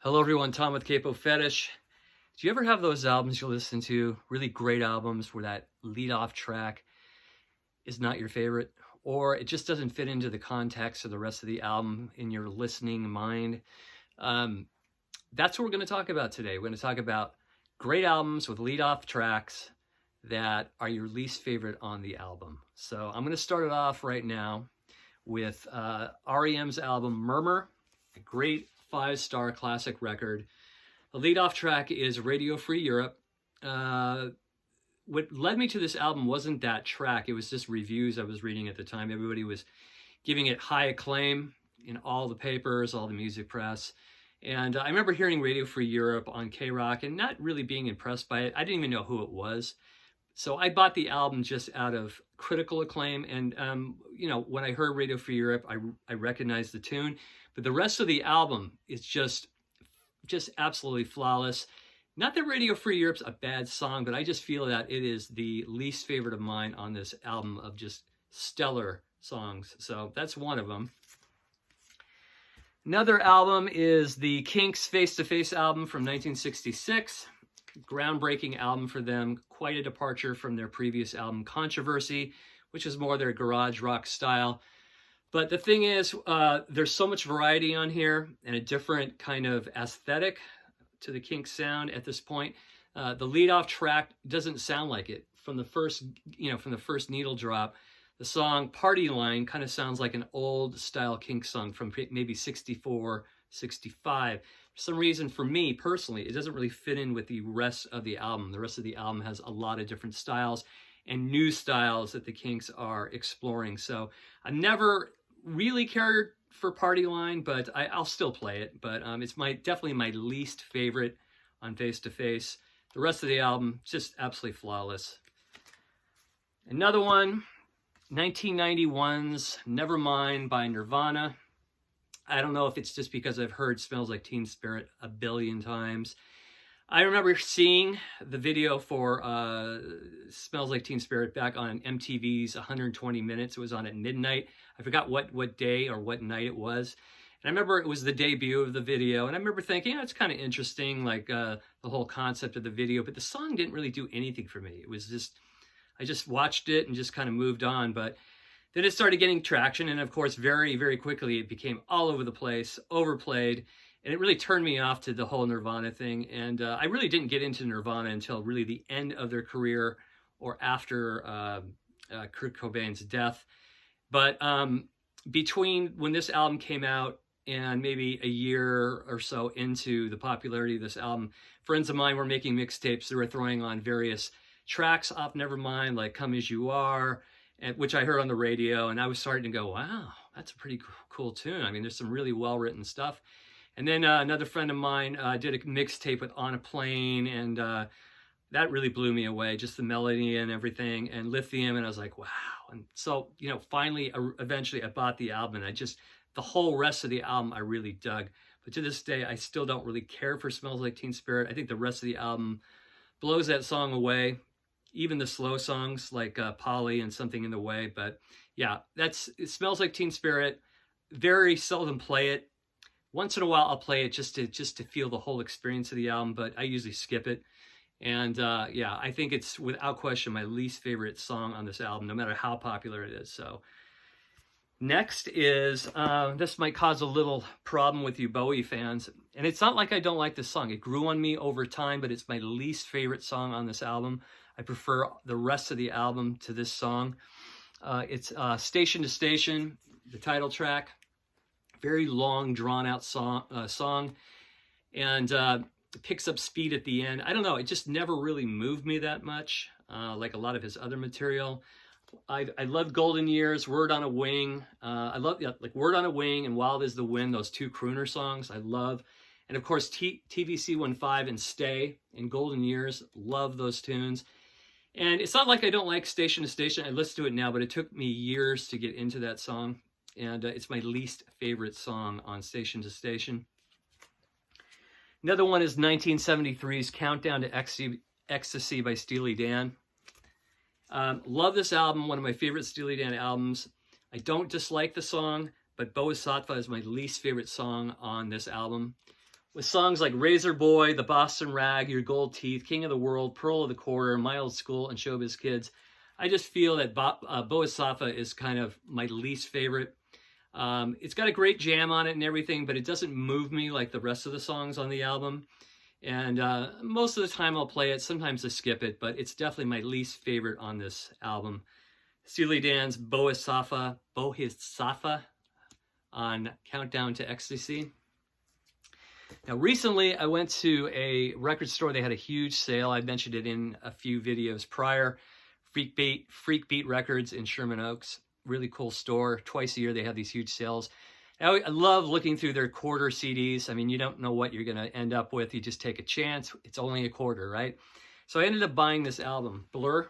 Hello everyone, Tom with Capo Fetish. Do you ever have those albums you listen to, really great albums where that lead-off track is not your favorite, or it just doesn't fit into the context of the rest of the album in your listening mind? That's what we're going to talk about today. We're going to talk about great albums with lead-off tracks that are your least favorite on the album. So I'm going to start it off right now with REM's album Murmur, a great 5-star classic record. The lead-off track is Radio Free Europe. What led me to this album wasn't that track. It was just reviews I was reading at the time. Everybody was giving it high acclaim in all the papers, all the music press. And I remember hearing Radio Free Europe on K-Rock and not really being impressed by it. I didn't even know who it was. So I bought the album just out of critical acclaim. And, when I heard Radio Free Europe, I recognized the tune. But the rest of the album is just absolutely flawless. Not that Radio Free Europe's a bad song, but I just feel that it is the least favorite of mine on this album of just stellar songs. So that's one of them. Another album is the Kinks Face to Face album from 1966. Groundbreaking album for them. Quite a departure from their previous album, Controversy, which is more their garage rock style. But the thing is, there's so much variety on here and a different kind of aesthetic to the Kinks sound at this point. The lead-off track doesn't sound like it. From the first needle drop, the song Party Line kind of sounds like an old style Kinks song from maybe 64, 65. For some reason, for me personally, it doesn't really fit in with the rest of the album. The rest of the album has a lot of different styles and new styles that the Kinks are exploring. So I never really cared for Party Line, but I'll still play it. But it's definitely my least favorite on Face to Face. The rest of the album, just absolutely flawless. Another one, 1991's Nevermind by Nirvana. I don't know if it's just because I've heard Smells Like Teen Spirit a billion times. I remember seeing the video for Smells Like Teen Spirit back on MTV's 120 Minutes. It was on at midnight. I forgot what day or what night it was. And I remember it was the debut of the video. And I remember thinking, it's kind of interesting, like the whole concept of the video. But the song didn't really do anything for me. It was just, I just watched it and just kind of moved on. But then it started getting traction. And of course, very, very quickly, it became all over the place, overplayed. And it really turned me off to the whole Nirvana thing. And I really didn't get into Nirvana until really the end of their career or after Kurt Cobain's death. But between when this album came out and maybe a year or so into the popularity of this album, friends of mine were making mixtapes. They were throwing on various tracks off Nevermind, like Come As You Are, which I heard on the radio. And I was starting to go, wow, that's a pretty cool tune. I mean, there's some really well-written stuff. And then another friend of mine did a mixtape with On a Plane, and that really blew me away, just the melody and everything, and Lithium, and I was like, wow. And so, finally, eventually I bought the album, and the whole rest of the album I really dug. But to this day, I still don't really care for Smells Like Teen Spirit. I think the rest of the album blows that song away, even the slow songs like Polly and Something in the Way. But yeah, it Smells Like Teen Spirit. Very seldom play it. Once in a while, I'll play it just to feel the whole experience of the album, but I usually skip it. And yeah, I think it's without question my least favorite song on this album, no matter how popular it is. So next is, this might cause a little problem with you Bowie fans. And it's not like I don't like this song. It grew on me over time, but it's my least favorite song on this album. I prefer the rest of the album to this song. It's Station to Station, the title track. Very long, drawn-out song, and it picks up speed at the end. I don't know, it just never really moved me that much, like a lot of his other material. I love Golden Years, Word on a Wing. I love like Word on a Wing and Wild as the Wind, those two crooner songs I love. And of course, TVC15 and Stay and Golden Years, love those tunes. And it's not like I don't like Station to Station. I listen to it now, but it took me years to get into that song. And it's my least favorite song on Station to Station. Another one is 1973's Countdown to Ecstasy by Steely Dan. Love this album, one of my favorite Steely Dan albums. I don't dislike the song, but Bodhisattva is my least favorite song on this album. with songs like Razor Boy, The Boston Rag, Your Gold Teeth, King of the World, Pearl of the Quarter, My Old School, and Showbiz Kids. I just feel that Boa Safa is kind of my least favorite. It's got a great jam on it and everything, but it doesn't move me like the rest of the songs on the album. And most of the time I'll play it. Sometimes I skip it, but it's definitely my least favorite on this album. Steely Dan's Boa Safa on Countdown to Ecstasy. Now, recently I went to a record store. They had a huge sale. I mentioned it in a few videos prior. Freak Beat Records in Sherman Oaks. Really cool store. Twice a year they have these huge sales. I love looking through their quarter CDs. I mean, you don't know what you're going to end up with. You just take a chance. It's only a quarter, right? So I ended up buying this album, Blur,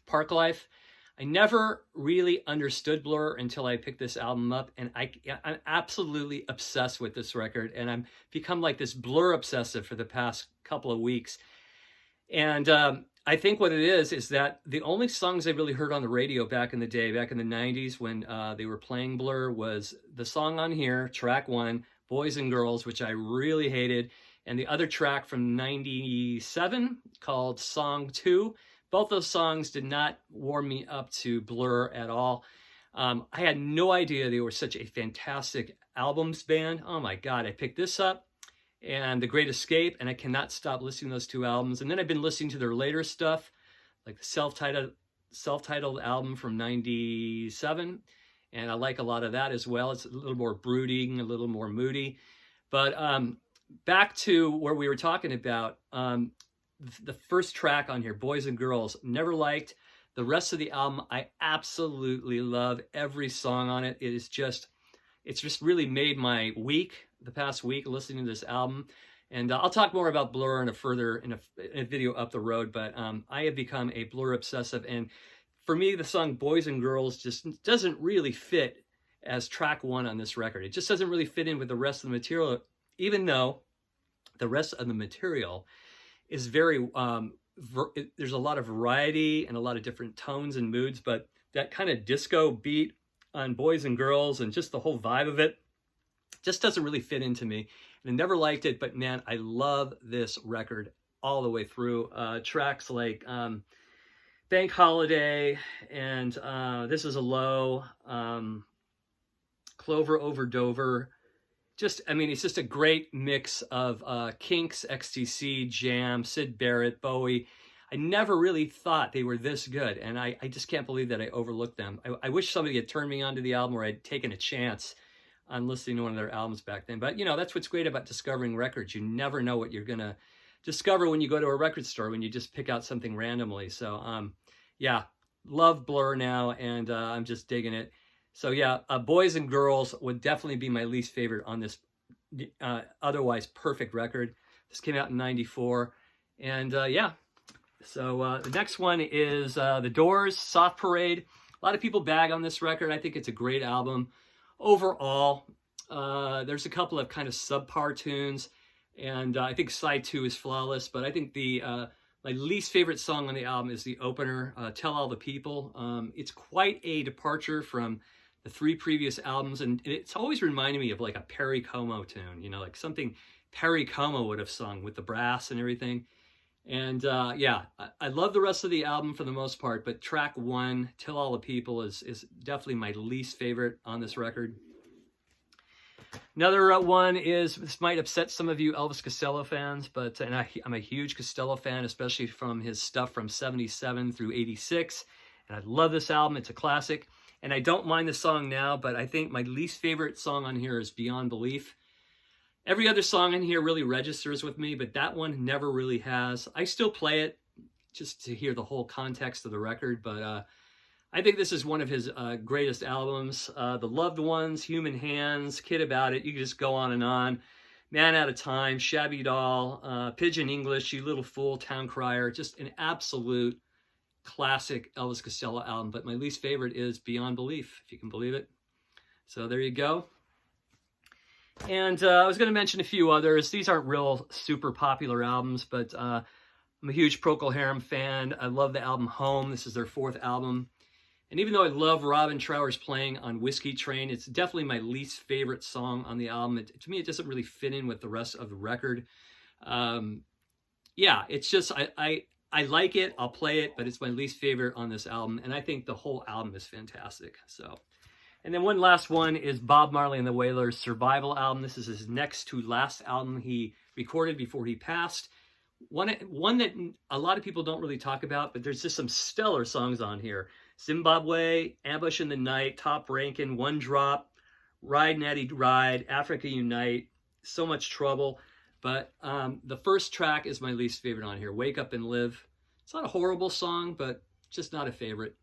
Parklife. I never really understood Blur until I picked this album up, and I'm absolutely obsessed with this record, and I'm become like this Blur obsessive for the past couple of weeks. And I think what it is that the only songs I really heard on the radio back in the day, back in the 90s when they were playing Blur, was the song on here, track 1, Boys and Girls, which I really hated, and the other track from 97 called Song 2. Both those songs did not warm me up to Blur at all. I had no idea they were such a fantastic albums band. Oh my God, I picked this up and The Great Escape, and I cannot stop listening to those two albums. And then I've been listening to their later stuff, like the self-titled album from 97, and I like a lot of that as well. It's a little more brooding, a little more moody. But back to where we were talking about, the first track on here, Boys and Girls, never liked. The rest of the album, I absolutely love every song on it. It's just really made my week, the past week, listening to this album. And I'll talk more about Blur in a video up the road, but I have become a Blur obsessive. And for me, the song Boys and Girls just doesn't really fit as track 1 on this record. It just doesn't really fit in with the rest of the material, even though the rest of the material is very, there's a lot of variety and a lot of different tones and moods, but that kind of disco beat on Boys and Girls and just the whole vibe of it just doesn't really fit into me. And I never liked it, but man, I love this record all the way through. Tracks like Bank Holiday and This Is a Low, Clover Over Dover. It's just a great mix of Kinks, XTC, Jam, Syd Barrett, Bowie. I never really thought they were this good, and I just can't believe that I overlooked them. I wish somebody had turned me onto the album, or I'd taken a chance on listening to one of their albums back then. But, that's what's great about discovering records. You never know what you're going to discover when you go to a record store, when you just pick out something randomly. So, yeah, love Blur now, and I'm just digging it. So yeah, Boys and Girls would definitely be my least favorite on this otherwise perfect record. This came out in 94. And yeah, so the next one is The Doors, Soft Parade. A lot of people bag on this record. I think it's a great album. Overall, there's a couple of kind of subpar tunes, and I think side 2 is flawless, but I think my least favorite song on the album is the opener, Tell All the People. It's quite a departure from the 3 previous albums, and it's always reminded me of like a Perry Como tune, like something Perry Como would have sung with the brass and everything. And yeah, I love the rest of the album for the most part, but track 1, Tell All the People, is definitely my least favorite on this record. Another one is, this might upset some of you Elvis Costello fans, but I'm a huge Costello fan, especially from his stuff from 77 through 86. And I love this album. It's a classic. And I don't mind the song now, but I think my least favorite song on here is Beyond Belief. Every other song in here really registers with me, but that one never really has. I still play it just to hear the whole context of the record, but I think this is one of his greatest albums. The Loved Ones, Human Hands, Kid About It, you can just go on and on. Man Out of Time, Shabby Doll, Pigeon English, You Little Fool, Town Crier, just an absolute classic Elvis Costello album. But my least favorite is Beyond Belief, if you can believe it. So there you go. And I was going to mention a few others. These aren't real super popular albums, but I'm a huge Procol Harum fan. I love the album Home. This is their 4th album. And even though I love Robin Trower's playing on Whiskey Train, it's definitely my least favorite song on the album. To me, it doesn't really fit in with the rest of the record. Yeah, it's just, I like it, I'll play it, but it's my least favorite on this album. And I think the whole album is fantastic. So, and then one last one is Bob Marley and the Wailers' Survival album. This is his next to last album he recorded before he passed. One that a lot of people don't really talk about, but there's just some stellar songs on here. Zimbabwe, Ambush in the Night, Top Rankin', One Drop, Ride Natty Ride, Africa Unite, So Much Trouble. But the first track is my least favorite on here, Wake Up and Live. It's not a horrible song, but just not a favorite.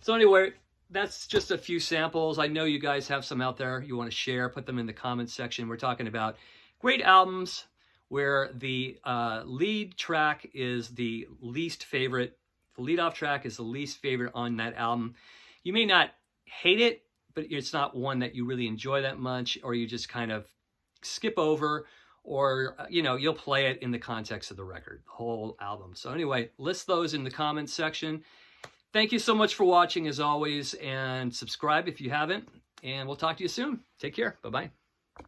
So anyway, that's just a few samples. I know you guys have some out there you want to share. Put them in the comments section. We're talking about great albums where the lead track is the least favorite. The lead-off track is the least favorite on that album. You may not hate it, but it's not one that you really enjoy that much, or you just kind of skip over, or, you know, you'll play it in the context of the record, the whole album. So anyway, list those in the comments section. Thank you so much for watching, as always, and subscribe if you haven't, and we'll talk to you soon. Take care. Bye-bye.